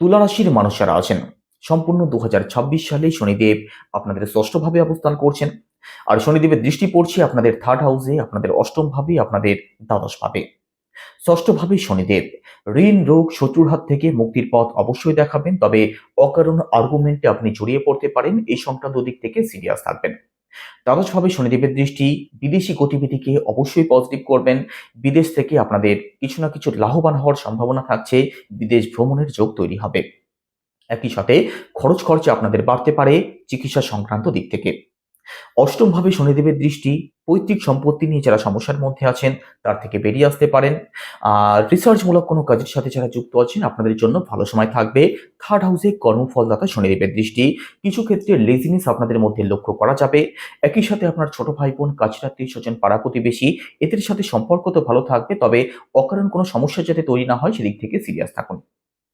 তুলা রাশির মানুষ যারা আছেন, সম্পূর্ণ ২০২৬ সালে শনিদেব আপনাদের ষষ্ঠভাবে অবস্থান করছেন। আর শনিদেবের দৃষ্টি পড়ছে আপনাদের থার্ড হাউসে, আপনাদের অষ্টম ভাবে, আপনাদের দ্বাদশ ভাবে। ষষ্ঠভাবে শনিদেব ঋণ, রোগ, শত্রুর হাত থেকে মুক্তির পথ অবশ্যই দেখাবেন। তবে অকারণ আর্গুমেন্টে আপনি জড়িয়ে পড়তে পারেন, এই সংক্রান্ত দিক থেকে সিরিয়াস থাকবেন। দ্বাদশভাবে শনিদেবের দৃষ্টি বিদেশি গতিবিধিকে অবশ্যই পজিটিভ করবেন। বিদেশ থেকে আপনাদের কিছু না কিছু লাভবান হওয়ার সম্ভাবনা থাকছে, বিদেশ ভ্রমণের যোগ তৈরি হবে। একই সাথে খরচে আপনাদের বাড়তে পারে চিকিৎসা সংক্রান্ত দিক থেকে। অষ্টমভাবে শনিদেবের দৃষ্টি পৈতৃক সম্পত্তি নিয়ে যারা সমস্যার মধ্যে আছেন তার থেকে বেরিয়ে আসতে পারেন। আর রিসার্চমূলক কোনো কাজের সাথে যারা যুক্ত আছেন আপনাদের জন্য ভালো সময় থাকবে। থার্ড হাউসে কর্মফলদাতা শনিদেবের দৃষ্টি, কিছু ক্ষেত্রে লেজিনেস আপনাদের মধ্যে লক্ষ্য করা যাবে। একই সাথে আপনার ছোট ভাই বোন, কাছের আত্মীয় স্বজন, পাড়া প্রতিবেশী, এদের সাথে সম্পর্ক তো ভালো থাকবে, তবে অকারণ কোনো সমস্যা যাতে তৈরি না হয় সেদিক থেকে সিরিয়াস থাকুন।